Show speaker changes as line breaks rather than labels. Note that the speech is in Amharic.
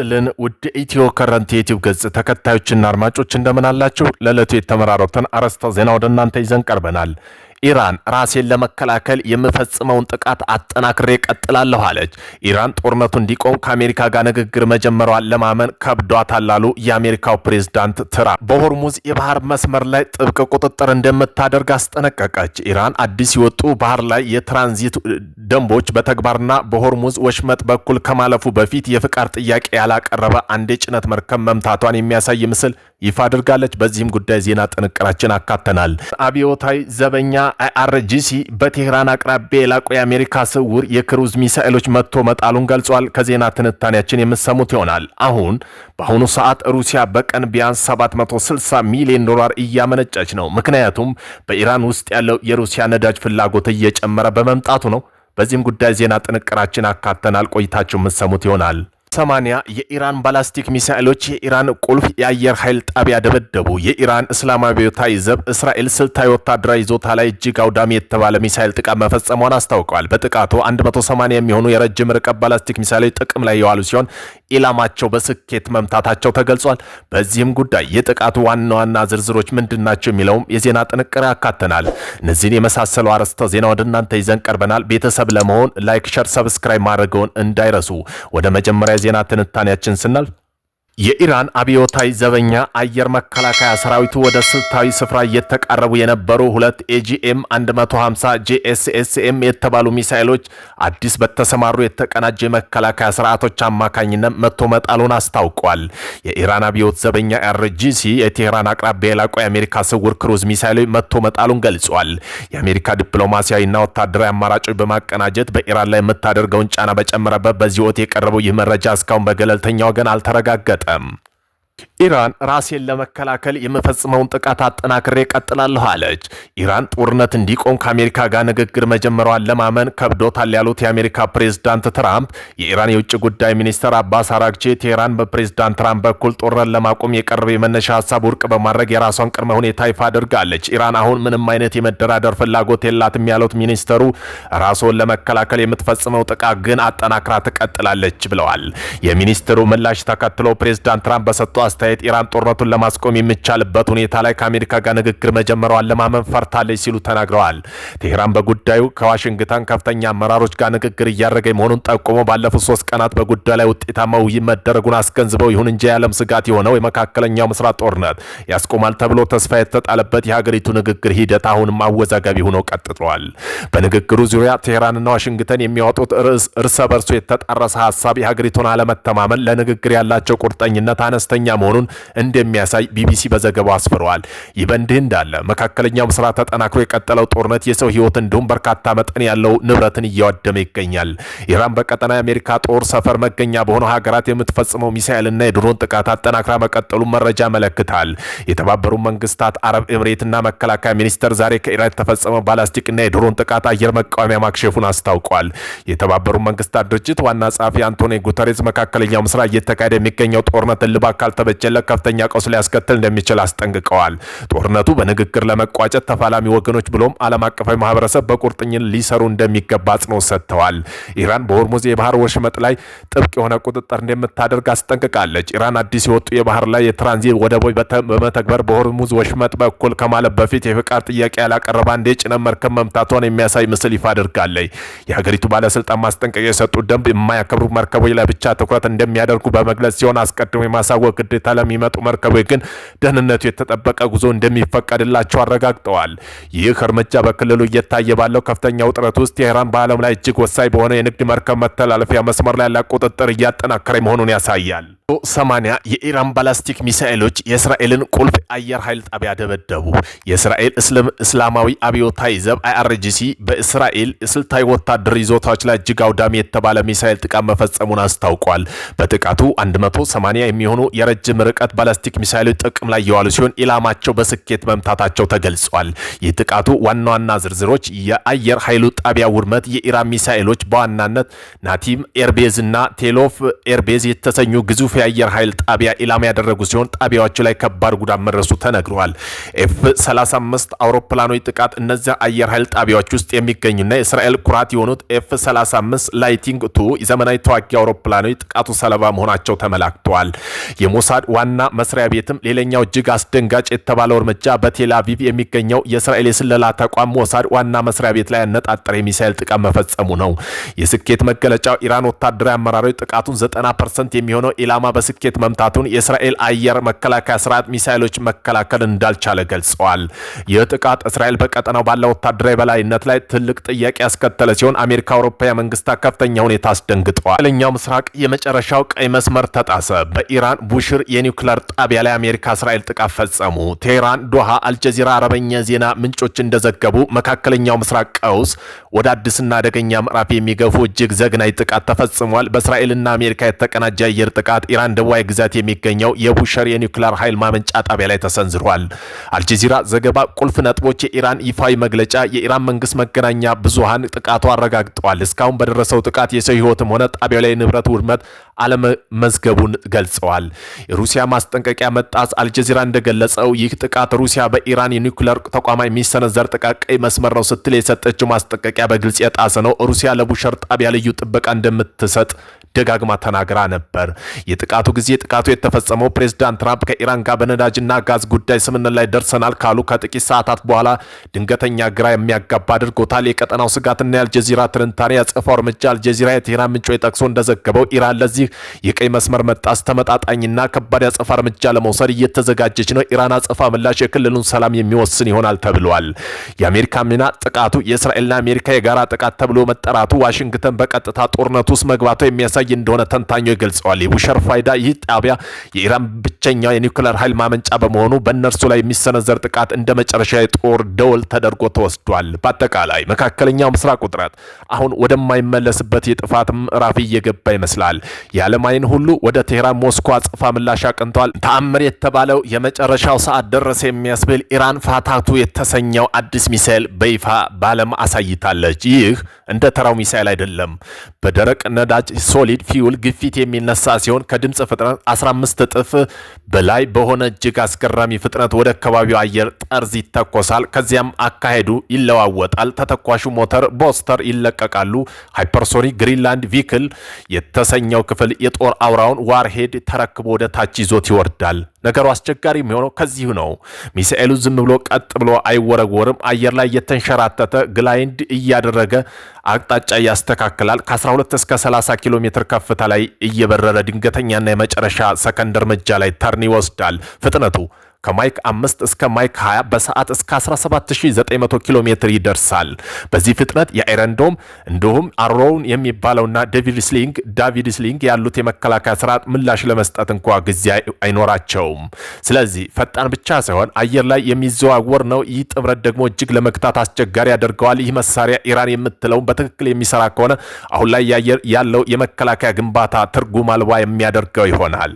ይስጥልን ውድ ኢትዮ ከረንት ዩቲዩብ ገጽ ተከታዮችና አድማጮች እንደምን አላችሁ? ለዕለቱ የተመራረጡትን አርዕስተ ዜና ወደ እናንተ ይዘን ቀርበናል። ኢራን ራሴን ለመከላከል የምፈጽመውን ጥቃት አጠናክሬ ቀጥላለሁ አለች። ኢራን ጦርነቱ እንዲቆም ከአሜሪካ ጋር ንግግር መጀመሯን ለማመን ከብዷታል አሉ የአሜሪካው ፕሬዝዳንት ትራምፕ። በሆርሙዝ የባህር መስመር ላይ ጥብቅ ቁጥጥር እንደምታደርግ አስጠነቀቀች። ኢራን አዲስ የወጡ ባህር ላይ የትራንዚት ደንቦች በተግባርና በሆርሙዝ ወሽመጥ በኩል ከማለፉ በፊት የፍቃድ ጥያቄ ያላቀረበ አንድ የጭነት መርከብ መምታቷን የሚያሳይ ምስል ይፋ አድርጋለች። በዚህም ጉዳይ ዜና ጥንቅራችን አካተናል። አብዮታዊ ዘበኛ IRGC በቴህራን አቅራቢያ የላቁ የአሜሪካ ስውር የክሩዝ ሚሳኤሎች መጥቶ መጣሉን ገልጿል። ከዜና ትንታኔያችን የምሰሙት ይሆናል። በአሁኑ ሰዓት ሩሲያ በቀን ቢያንስ $760 ሚሊዮን እያመነጨች ነው። ምክንያቱም በኢራን ውስጥ ያለው የሩሲያ ነዳጅ ፍላጎት እየጨመረ በመምጣቱ ነው። በዚህም ጉዳይ ዜና ጥንቅራችን አካተናል። ቆይታችሁ የምሰሙት ይሆናል። 80 የኢራን ባላስቲክ ሚሳኤሎች የኢራን ቁልፍ የአየር ኃይል ጣቢያ ደበደቡ። የኢራን እስላማዊ አብዮታዊ ዘብ እስራኤል ስልታዊ ወታደራዊ ይዞታ ላይ እጅግ አውዳሚ የተባለ ሚሳኤል ጥቃት መፈጸሟን አስታውቀዋል። በጥቃቱ 180 የሚሆኑ የረጅም ርቀት ባላስቲክ ሚሳኤሎች ጥቅም ላይ የዋሉ ሲሆን ኢላማቸው በስኬት መምታታቸው ተገልጿል። በዚህም ጉዳይ የጥቃቱ ዋና ዋና ዝርዝሮች ምንድናቸው የሚለውም የዜና ጥንቅር ያካተናል። እነዚህን የመሳሰሉ አርዕስተ ዜና ወደ እናንተ ይዘን ቀርበናል። ቤተሰብ ለመሆን ላይክ፣ ሸር፣ ሰብስክራይብ ማድረግዎን እንዳይረሱ። ወደ መጀመሪያ ዜና ትንታኔያችን ስናልፍ የኢራን አብዮታዊ ዘበኛ አየር መከላከያ ሰራዊቱ ወደ ስልታዊ ስፍራ እየተቃረቡ የነበሩ ሁለት AGM 150 JSSM የተባሉ ሚሳኤሎች አዲስ በተሰማሩ የተቀናጀ መከላከያ ስርዓቶች አማካኝነት መጥቶ መጣሉን አስታውቋል። የኢራን አብዮት ዘበኛ IRGC የቴህራን አቅራቢያ የላቁ የአሜሪካ ስውር ክሩዝ ሚሳኤሎች መጥቶ መጣሉን ገልጿል። የአሜሪካ ዲፕሎማሲያዊና ወታደራዊ አማራጮች በማቀናጀት በኢራን ላይ የምታደርገውን ጫና በጨመረበት በዚህ ወቅት የቀረበው ይህ መረጃ እስካሁን በገለልተኛ ወገን አልተረጋገጠም። ኢራን ራሴን ለመከላከል የምፈጽመውን ጥቃት አጠናክሬ ቀጥላለሁ አለች። ኢራን ጦርነት እንዲቆም ከአሜሪካ ጋር ንግግር መጀመሯን ለማመን ከብዶታል ያሉት የአሜሪካ ፕሬዝዳንት ትራምፕ የኢራን የውጭ ጉዳይ ሚኒስትር አባስ አራግቺ ቴህራን በፕሬዝዳንት ትራምፕ በኩል ጦርነት ለማቆም የቀረበ የመነሻ ሀሳብ ውድቅ በማድረግ የራሷን ቅድመ ሁኔታ ይፋ አድርጋለች። ኢራን አሁን ምንም አይነት የመደራደር ፍላጎት የላትም ያሉት ሚኒስትሩ ራስዎን ለመከላከል የምትፈጽመው ጥቃት ግን አጠናክራ ትቀጥላለች ብለዋል። የሚኒስትሩ ምላሽ ተከትሎ ፕሬዝዳንት ትራምፕ በሰጡ አስተያየት ኢራን ጦርነቱን ለማስቆም የሚቻልበት ሁኔታ ላይ ከአሜሪካ ጋር ንግግር መጀመሯን ለማመን ፈርታለች ሲሉ ተናግረዋል። ቴህራን በጉዳዩ ከዋሽንግተን ከፍተኛ አመራሮች ጋር ንግግር እያደረገ መሆኑን ጠቁሞ ባለፉት 3 ቀናት በጉዳዩ ላይ ውጤታማ ውይይት መደረጉን አስገንዝበው ይሁን እንጂ የዓለም ስጋት የሆነው የመካከለኛው ምስራቅ ጦርነት ያስቆማል ተብሎ ተስፋ የተጣለበት የሀገሪቱ ንግግር ሂደት አሁንም አወዛጋቢ ሆኖ ቀጥሏል። በንግግሩ ዙሪያ ቴህራንና ዋሽንግተን የሚያወጡት እርስ በርሱ የተጣረሰ ሀሳብ የሀገሪቱን አለመተማመን ለንግግር ያላቸው ቁርጠኝነት አነስተኛ መሆኑን እንደሚያሳይ ቢቢሲ በዘገባው አስፍሯል። ይህ በእንዲህ እንዳለ መካከለኛው ምስራቅ ተጠናክሮ የቀጠለው ጦርነት የሰው ሕይወት እንዲሁም በርካታ መጠን ያለው ንብረትን እያወደመ ይገኛል። ኢራን በቀጠና የአሜሪካ ጦር ሰፈር መገኛ በሆነው ሀገራት የምትፈጽመው ሚሳኤልና የድሮን ጥቃት አጠናክራ መቀጠሉ መረጃ ያመለክታል። የተባበሩት መንግስታት አረብ ኤምሬትና መከላከያ ሚኒስቴር ዛሬ ከኢራን የተፈጸመው ባላስቲክና የድሮን ጥቃት አየር መቃወሚያ ማክሸፉን አስታውቋል። የተባበሩት መንግስታት ድርጅት ዋና ጸሐፊ አንቶኒዮ ጉተሬስ መካከለኛው ምስራቅ እየተካሄደ የሚገኘው ጦርነት እልባት ካልተበጀለት ከፍተኛ ቀውስ ሊያስከትል እንደሚችል አስጠንቅቀዋል። ጦርነቱ በንግግር ለመቋጨት ተፋላሚ ወገኖች ብሎም ዓለም አቀፋዊ ማህበረሰብ በቁርጠኝነት ሊሰሩ እንደሚገባ አጽንኦት ሰጥተዋል። ኢራን በሆርሙዝ የባህር ወሽመጥ ላይ ጥብቅ የሆነ ቁጥጥር እንደምታደርግ አስጠንቅቃለች። ኢራን አዲስ የወጡ የባህር ላይ የትራንዚት ወደቦች በመተግበር በሆርሙዝ ወሽመጥ በኩል ከማለፍ በፊት የፍቃድ ጥያቄ ያላቀረበ አንድ የጭነት መርከብ መምታቷን የሚያሳይ ምስል ይፋ አድርጋለች። የሀገሪቱ ባለስልጣን ማስጠንቀቂያ የሰጡት ደንብ የማያከብሩ መርከቦች ላይ ብቻ ትኩረት እንደሚያደርጉ በመግለጽ ሲሆን አስቀድሞ የማሳወቅ ግዴታ ለሚመጡ መርከቦች ግን ደህንነቱ የተጠበቀ ጉዞ እንደሚፈቀድላቸው አረጋግጠዋል። ይህ እርምጃ በክልሉ እየታየ ባለው ከፍተኛ ውጥረት ውስጥ ቴህራን በዓለም ላይ እጅግ ወሳኝ በሆነ የንግድ መርከብ መተላለፊያ መስመር ላይ ያለ ቁጥጥር እያጠናከረ መሆኑን ያሳያል። 80 የኢራን ባላስቲክ ሚሳኤሎች የእስራኤልን ቁልፍ አየር ኃይል ጣቢያ ደበደቡ። የእስራኤል እስላማዊ አብዮታዊ ዘብ IRGC በእስራኤል ስልታዊ ወታደር ይዞታዎች ላይ እጅግ አውዳሚ የተባለ ሚሳኤል ጥቃት መፈጸሙን አስታውቋል። በጥቃቱ 180 የሚሆኑ የረጅም ርቀት ባላስቲክ ሚሳኤሎች ጥቅም ላይ የዋሉ ሲሆን ኢላማቸው በስኬት መምታታቸው ተገልጿል። የጥቃቱ ዋና ዋና ዝርዝሮች የአየር ኃይሉ ጣቢያ ውድመት፣ የኢራን ሚሳኤሎች በዋናነት ናቲም ኤርቤዝ እና ቴሎፍ ኤርቤዝ የተሰኙ ግዙፍ የአየር ኃይል ጣቢያ ኢላማ ያደረጉ ሲሆን ጣቢያዎቹ ላይ ከባድ ጉዳት መድረሱ ተነግሯል። ኤፍ-35 አውሮፕላኖች ጥቃት እነዚህ አየር ኃይል ጣቢያዎች ውስጥ የሚገኙና የእስራኤል ኩራት የሆኑት ኤፍ-35 ላይቲንግ ቱ ዘመናዊ ተዋጊ አውሮፕላኖች ጥቃቱ ሰለባ መሆናቸው ተመላክተዋል። የሞሳድ ዋና መስሪያ ቤትም ሌላኛው እጅግ አስደንጋጭ የተባለው እርምጃ በቴል አቪቭ የሚገኘው የእስራኤል የስለላ ተቋም ሞሳድ ዋና መስሪያ ቤት ላይ ያነጣጠረ የሚሳኤል ጥቃት መፈጸሙ ነው። የስኬት መገለጫው ኢራን ወታደራዊ አመራሮች ጥቃቱን 90% የሚሆነው ኢላማ በስኬት መምታቱን የእስራኤል አየር መከላከያ ስርዓት ሚሳኤሎች መከላከል እንዳልቻለ ገልጸዋል። ይህ ጥቃት እስራኤል በቀጠናው ባለው ወታደራዊ በላይነት ላይ ትልቅ ጥያቄ ያስከተለ ሲሆን አሜሪካ፣ አውሮፓውያን መንግስታት ከፍተኛ ሁኔታ አስደንግጠዋል። ሌላኛው ምስራቅ የመጨረሻው ቀይ መስመር ተጣሰ። በኢራን ቡሽር የኒውክሌር ጣቢያ ላይ አሜሪካ፣ እስራኤል ጥቃት ፈጸሙ። ቴህራን፣ ዶሃ፣ አልጀዚራ አረበኛ ዜና ምንጮች እንደዘገቡ መካከለኛው ምስራቅ ቀውስ ወደ አዲስና አደገኛ ምዕራፍ የሚገፉ እጅግ ዘግናኝ ጥቃት ተፈጽሟል። በእስራኤልና አሜሪካ የተቀናጀ አየር ጥቃት ኢራን ደቡባዊ ግዛት የሚገኘው የቡሸር የኒውክሌር ኃይል ማመንጫ ጣቢያ ላይ ተሰንዝሯል። አልጀዚራ ዘገባ ቁልፍ ነጥቦች የኢራን ይፋዊ መግለጫ የኢራን መንግስት መገናኛ ብዙሃን ጥቃቱ አረጋግጠዋል። እስካሁን በደረሰው ጥቃት የሰው ህይወትም ሆነ ጣቢያው ላይ ንብረት ውድመት አለመመዝገቡን ገልጸዋል። የሩሲያ ማስጠንቀቂያ መጣስ አልጀዚራ እንደገለጸው ይህ ጥቃት ሩሲያ በኢራን የኒውክሌር ተቋማት የሚሰነዘር ጥቃት ቀይ መስመር ነው ስትል የሰጠችው ማስጠንቀቂያ በግልጽ የጣሰ ነው። ሩሲያ ለቡሸር ጣቢያ ልዩ ጥበቃ እንደምትሰጥ ደጋግማ ተናግራ ነበር። የጥቃቱ ጊዜ ጥቃቱ የተፈጸመው ፕሬዝዳንት ትራምፕ ከኢራን ጋር በነዳጅና ጋዝ ጉዳይ ስምምነት ላይ ደርሰናል ካሉ ከጥቂት ሰዓታት በኋላ ድንገተኛ ግራ የሚያጋባ አድርጎታል። የቀጠናው ስጋትና የአልጀዚራ ትንታኔ ያጸፋው እርምጃ አልጀዚራ የቴህራን ምንጮች ጠቅሶ እንደዘገበው ኢራን ለዚህ የቀይ መስመር መጣስ ተመጣጣኝና ከባድ ያጸፋ እርምጃ ለመውሰድ እየተዘጋጀች ነው። ኢራን አጸፋ ምላሽ የክልሉን ሰላም የሚወስን ይሆናል ተብሏል። የአሜሪካ ሚና ጥቃቱ የእስራኤልና አሜሪካ የጋራ ጥቃት ተብሎ መጠራቱ ዋሽንግተን በቀጥታ ጦርነት ውስጥ መግባቷ የሚያሳይ እንደሆነ ተንታኞች ገልጸዋል። የቡሸር ፋይዳ ይህ ጣቢያ የኢራን ብቸኛው የኒውክሌር ኃይል ማመንጫ በመሆኑ በእነርሱ ላይ የሚሰነዘር ጥቃት እንደ መጨረሻ የጦር ደወል ተደርጎ ተወስዷል። በአጠቃላይ መካከለኛው ምስራቅ ውጥረት አሁን ወደማይመለስበት የጥፋት ምዕራፍ እየገባ ይመስላል። የዓለም ዓይን ሁሉ ወደ ቴህራን፣ ሞስኮ አጸፋ ምላሽ አቅንተዋል። ተአምር የተባለው የመጨረሻው ሰዓት ደረሰ የሚያስብል ኢራን ፋታቱ የተሰኘው አዲስ ሚሳኤል በይፋ በዓለም አሳይታለች። ይህ እንደ ተራው ሚሳኤል አይደለም። በደረቅ ነዳጅ ሶሊድ ፊውል ግፊት የሚነሳ ሲሆን ከድምፅ ፍጥነት 15 እጥፍ በላይ በሆነ እጅግ አስገራሚ ፍጥነት ወደ አካባቢው አየር ጠርዝ ይተኮሳል። ከዚያም አካሄዱ ይለዋወጣል። ተተኳሹ ሞተር ቦስተር ይለቀቃሉ። ሃይፐርሶኒክ ግሪንላንድ ቪክል የተሰኘው ክፍል የጦር አውራውን ዋርሄድ ተረክቦ ወደ ታች ይዞት ይወርዳል። ነገሩ አስቸጋሪ የሚሆነው ከዚሁ ነው። ሚሳኤሉ ዝም ብሎ ቀጥ ብሎ አይወረወርም። አየር ላይ የተንሸራተተ ግላይንድ እያደረገ አቅጣጫ ያስተካክላል። ከ12 እስከ 30 ኪሎ ሜትር ከፍታ ላይ እየበረረ ድንገተኛና የመጨረሻ ሰከንድ እርምጃ ላይ ተርን ይወስዳል። ፍጥነቱ ከማይክ 5 እስከ ማይክ 20 በሰዓት እስከ 17900 ኪሎ ሜትር ይደርሳል። በዚህ ፍጥነት የአይረን ዶም እንዲሁም አሮውን የሚባለውና ዳቪድ ስሊንግ ያሉት የመከላከያ ስርዓት ምላሽ ለመስጠት እንኳ ጊዜ አይኖራቸውም። ስለዚህ ፈጣን ብቻ ሳይሆን አየር ላይ የሚዘዋወር ነው። ይህ ጥምረት ደግሞ እጅግ ለመግታት አስቸጋሪ ያደርገዋል። ይህ መሳሪያ ኢራን የምትለውን በትክክል የሚሰራ ከሆነ አሁን ላይ ያለው የመከላከያ ግንባታ ትርጉም አልባ የሚያደርገው ይሆናል።